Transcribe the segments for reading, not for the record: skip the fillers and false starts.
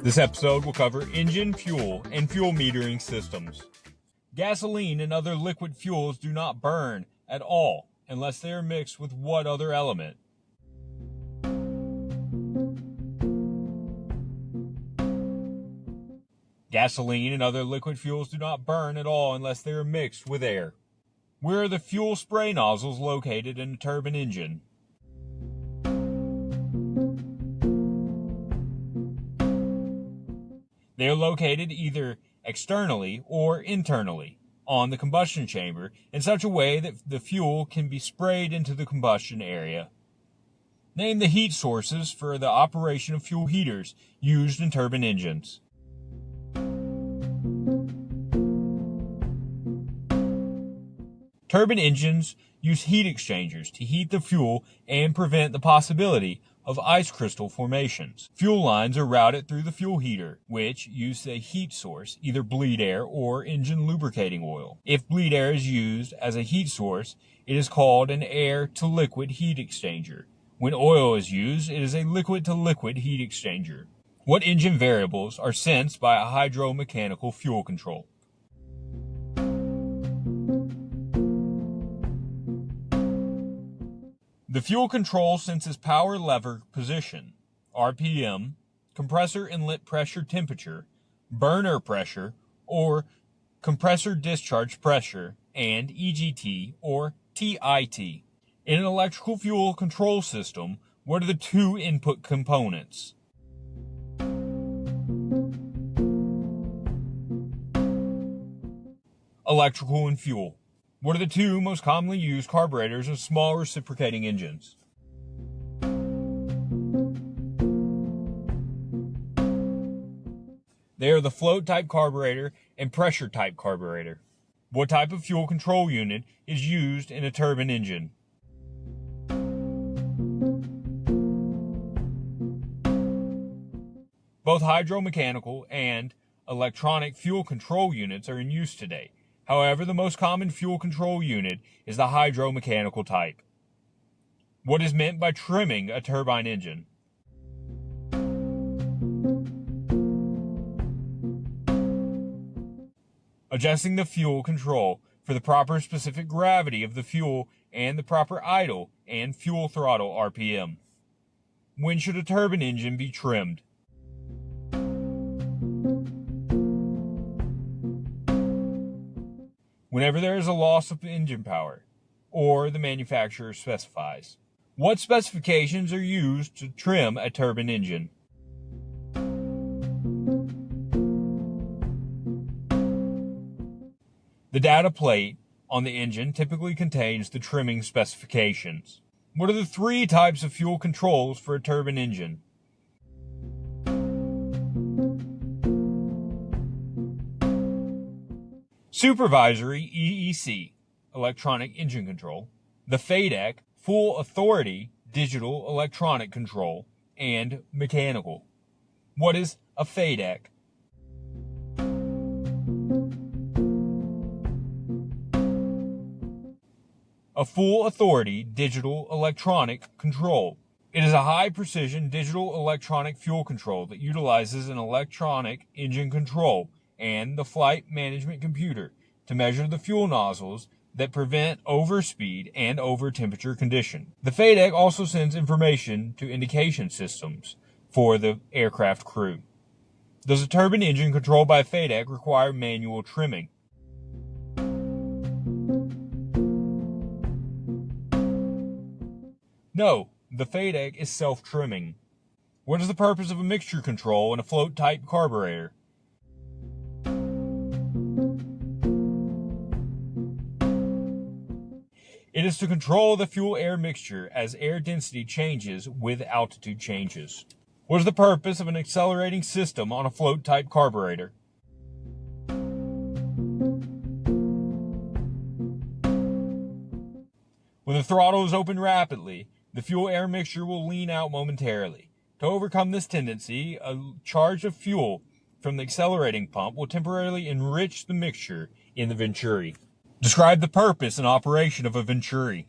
This episode will cover engine, fuel, and fuel metering systems. Gasoline and other liquid fuels do not burn at all unless they are mixed with what other element? Gasoline and other liquid fuels do not burn at all unless they are mixed with air. Where are the fuel spray nozzles located in a turbine engine? They are located either externally or internally on the combustion chamber in such a way that the fuel can be sprayed into the combustion area. Name the heat sources for the operation of fuel heaters used in turbine engines. Turbine engines use heat exchangers to heat the fuel and prevent the possibility of ice crystal formations. Fuel lines are routed through the fuel heater, which uses a heat source, either bleed air or engine lubricating oil. If bleed air is used as a heat source, it is called an air-to-liquid heat exchanger. When oil is used, it is a liquid-to-liquid heat exchanger. What engine variables are sensed by a hydromechanical fuel control? The fuel control senses power lever position, RPM, compressor inlet pressure temperature, burner pressure, or compressor discharge pressure, and EGT or TIT. In an electrical fuel control system, what are the two input components? Electrical and fuel. What are the two most commonly used carburetors of small reciprocating engines? They are the float type carburetor and pressure type carburetor. What type of fuel control unit is used in a turbine engine? Both hydromechanical and electronic fuel control units are in use today. However, the most common fuel control unit is the hydromechanical type. What is meant by trimming a turbine engine? Adjusting the fuel control for the proper specific gravity of the fuel and the proper idle and fuel throttle RPM. When should a turbine engine be trimmed? Whenever there is a loss of engine power, or the manufacturer specifies. What specifications are used to trim a turbine engine? The data plate on the engine typically contains the trimming specifications. What are the three types of fuel controls for a turbine engine? Supervisory EEC, electronic engine control, the FAA full authority digital electronic control, and mechanical. What is a FAA? A full authority digital electronic control. It is a high precision digital electronic fuel control that utilizes an electronic engine control and the flight management computer to measure the fuel nozzles that prevent overspeed and over temperature condition. The FAA also sends information to indication systems for the aircraft crew. Does a turbine engine controlled by FAA require manual trimming? No, the FAA is self-trimming. What is the purpose of a mixture control in a float-type carburetor? It is to control the fuel-air mixture as air density changes with altitude changes. What is the purpose of an accelerating system on a float-type carburetor? When the throttle is opened rapidly, the fuel-air mixture will lean out momentarily. To overcome this tendency, a charge of fuel from the accelerating pump will temporarily enrich the mixture in the venturi. Describe the purpose and operation of a venturi.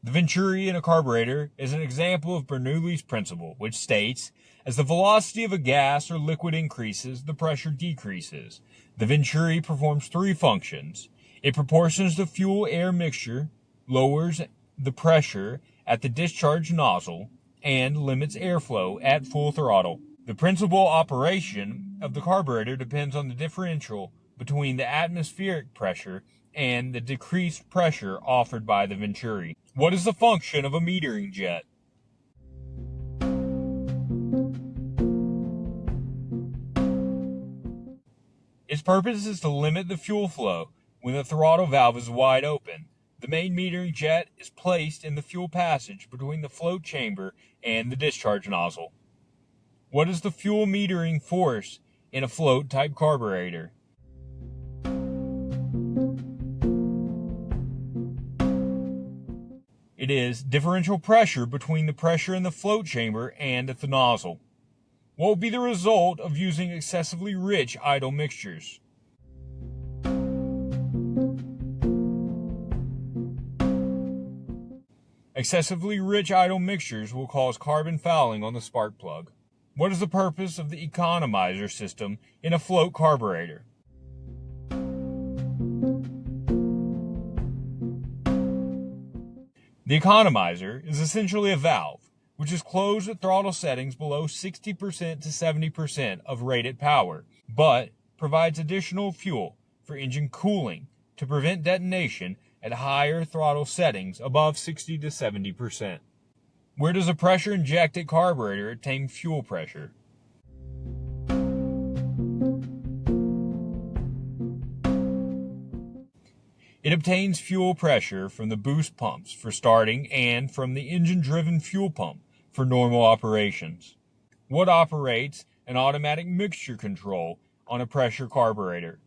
The venturi in a carburetor is an example of Bernoulli's principle, which states, as the velocity of a gas or liquid increases, the pressure decreases. The venturi performs three functions. It proportions the fuel-air mixture, lowers the pressure at the discharge nozzle, and limits airflow at full throttle. The principal operation of the carburetor depends on the differential between the atmospheric pressure and the decreased pressure offered by the venturi. What is the function of a metering jet? Its purpose is to limit the fuel flow when the throttle valve is wide open. The main metering jet is placed in the fuel passage between the float chamber and the discharge nozzle. What is the fuel metering force in a float-type carburetor? It is differential pressure between the pressure in the float chamber and at the nozzle. What would be the result of using excessively rich idle mixtures? Excessively rich idle mixtures will cause carbon fouling on the spark plug. What is the purpose of the economizer system in a float carburetor? The economizer is essentially a valve, which is closed at throttle settings below 60% to 70% of rated power, but provides additional fuel for engine cooling to prevent detonation at higher throttle settings above 60 to 70%. Where does a pressure-injected carburetor attain fuel pressure? It obtains fuel pressure from the boost pumps for starting and from the engine-driven fuel pump for normal operations. What operates an automatic mixture control on a pressure carburetor?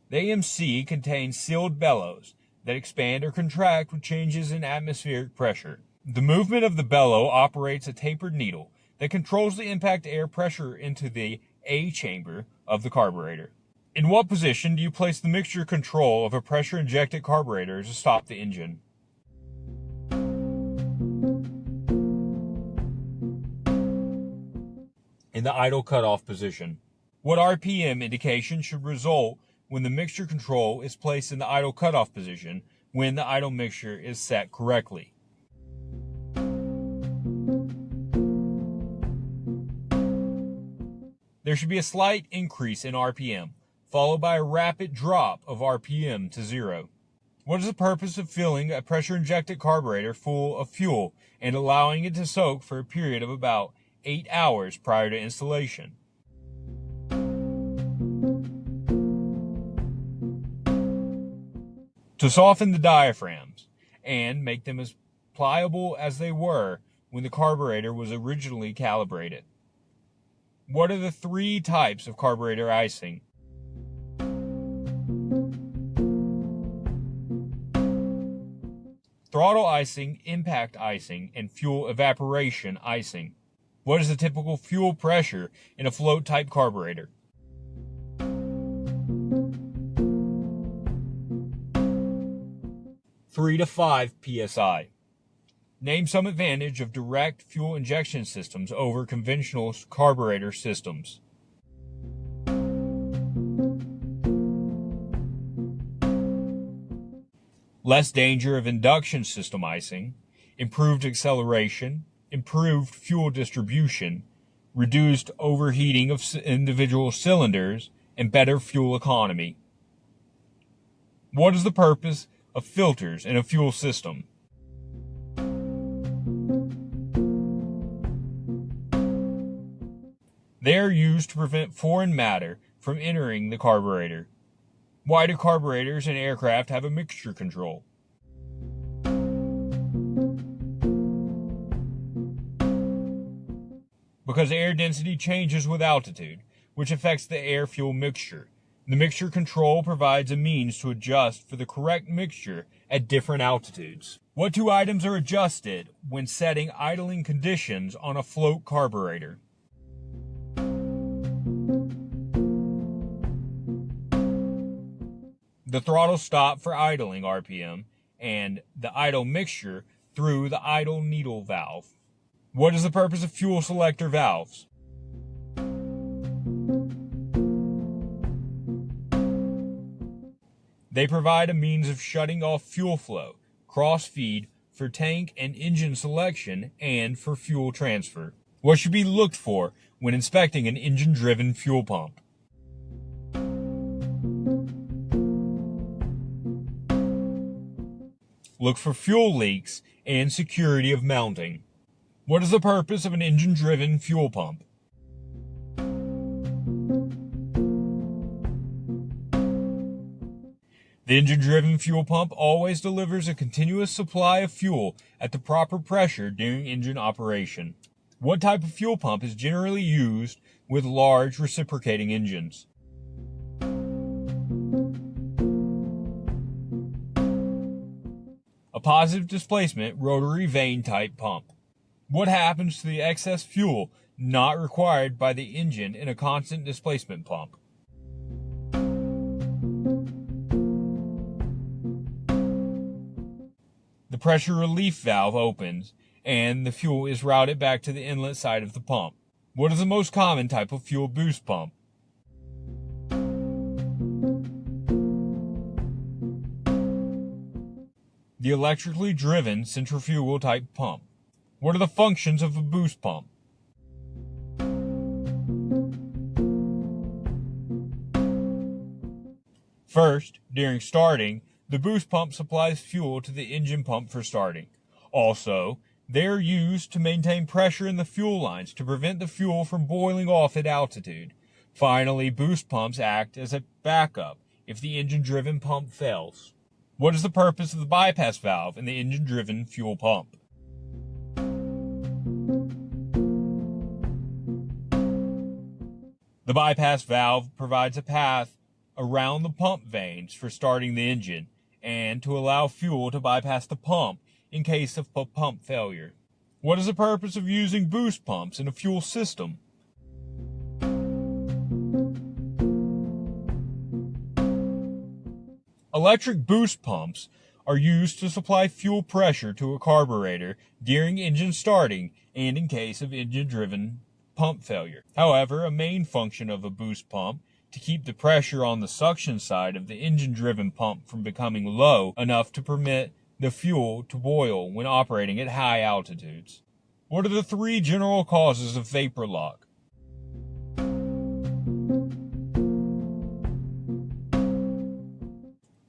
The AMC contains sealed bellows that expand or contract with changes in atmospheric pressure. The movement of the bellow operates a tapered needle that controls the impact air pressure into the A chamber of the carburetor. In what position do you place the mixture control of a pressure-injected carburetor to stop the engine? In the idle cutoff position. What RPM indication should result when the mixture control is placed in the idle cutoff position when the idle mixture is set correctly? There should be a slight increase in RPM, followed by a rapid drop of RPM to 0. What is the purpose of filling a pressure-injected carburetor full of fuel and allowing it to soak for a period of about 8 hours prior to installation? To soften the diaphragms and make them as pliable as they were when the carburetor was originally calibrated. What are the three types of carburetor icing? Throttle icing, impact icing, and fuel evaporation icing. What is the typical fuel pressure in a float-type carburetor? (3 to 5 psi). Name some advantage of direct fuel injection systems over conventional carburetor systems. Less danger of induction system icing, improved acceleration, improved fuel distribution, reduced overheating of individual cylinders, and better fuel economy. What is the purpose of filters in a fuel system? They are used to prevent foreign matter from entering the carburetor. Why do carburetors in aircraft have a mixture control? Because air density changes with altitude, which affects the air-fuel mixture. The mixture control provides a means to adjust for the correct mixture at different altitudes. What two items are adjusted when setting idling conditions on a float carburetor? the throttle stop for idling RPM, and the idle mixture through the idle needle valve. What is the purpose of fuel selector valves? They provide a means of shutting off fuel flow, cross-feed, for tank and engine selection, and for fuel transfer. What should be looked for when inspecting an engine-driven fuel pump? Look for fuel leaks and security of mounting. What is the purpose of an engine-driven fuel pump? The engine-driven fuel pump always delivers a continuous supply of fuel at the proper pressure during engine operation. What type of fuel pump is generally used with large reciprocating engines? A positive displacement rotary vane type pump. What happens to the excess fuel not required by the engine in a constant displacement pump? The pressure relief valve opens and the fuel is routed back to the inlet side of the pump. What is the most common type of fuel boost pump? The electrically driven centrifugal type pump. What are the functions of a boost pump? First, during starting, the boost pump supplies fuel to the engine pump for starting. Also, they are used to maintain pressure in the fuel lines to prevent the fuel from boiling off at altitude. Finally, boost pumps act as a backup if the engine-driven pump fails. What is the purpose of the bypass valve in the engine-driven fuel pump? The bypass valve provides a path around the pump vanes for starting the engine and to allow fuel to bypass the pump in case of pump failure. What is the purpose of using boost pumps in a fuel system? Electric boost pumps are used to supply fuel pressure to a carburetor during engine starting and in case of engine-driven pump failure. However, a main function of a boost pump to keep the pressure on the suction side of the engine-driven pump from becoming low enough to permit the fuel to boil when operating at high altitudes. What are the three general causes of vapor lock?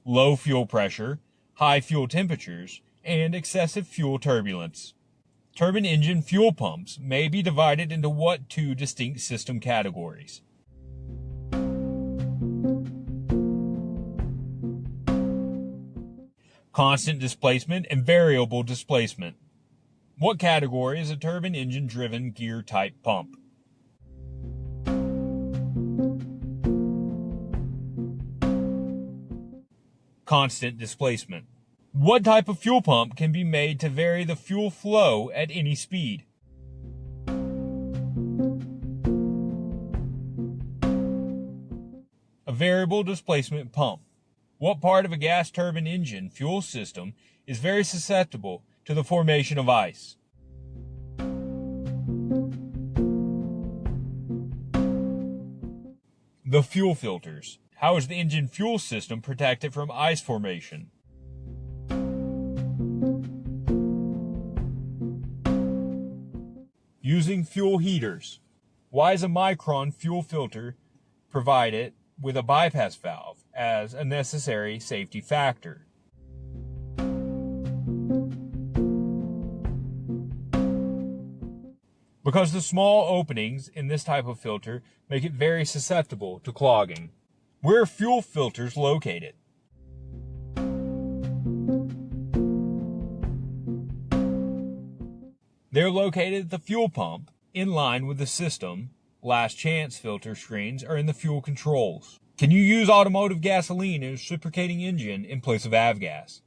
Low fuel pressure, high fuel temperatures, and excessive fuel turbulence. Turbine engine fuel pumps may be divided into what two distinct system categories? Constant displacement and variable displacement. What category is a turbine engine driven gear type pump? Constant displacement. What type of fuel pump can be made to vary the fuel flow at any speed? A variable displacement pump. What part of a gas turbine engine fuel system is very susceptible to the formation of ice? The fuel filters. How is the engine fuel system protected from ice formation? Using fuel heaters. Why is a micron fuel filter provided with a bypass valve as a necessary safety factor? Because the small openings in this type of filter make it very susceptible to clogging. Where are fuel filters located? They're located at the fuel pump, in line with the system. Last chance filter screens are in the fuel controls. Can you use automotive gasoline in a reciprocating engine in place of avgas?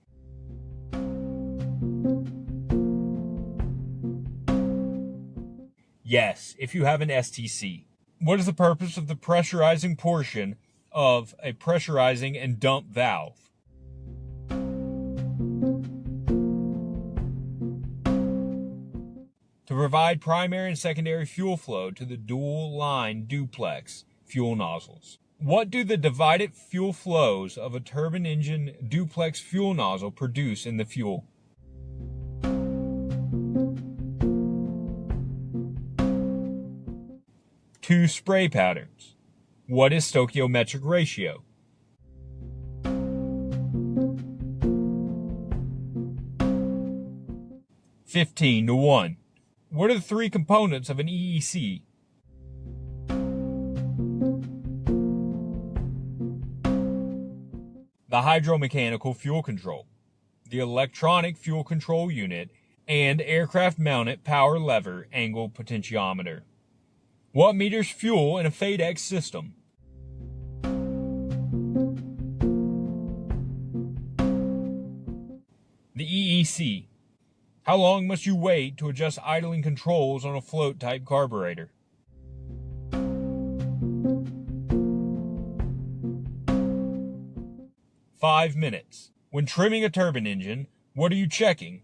Yes, if you have an STC. What is the purpose of the pressurizing portion of a pressurizing and dump valve. To provide primary and secondary fuel flow to the dual-line duplex fuel nozzles. What do the divided fuel flows of a turbine engine duplex fuel nozzle produce in the fuel? Two spray patterns. What is stoichiometric ratio? (15 to 1). What are the three components of an EEC? The hydromechanical fuel control, the electronic fuel control unit, and aircraft-mounted power lever angle potentiometer. What meters fuel in a FAA system? The EEC. How long must you wait to adjust idling controls on a float-type carburetor? (5 minutes). When trimming a turbine engine, what are you checking?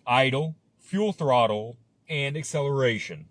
Idle, fuel throttle, and acceleration.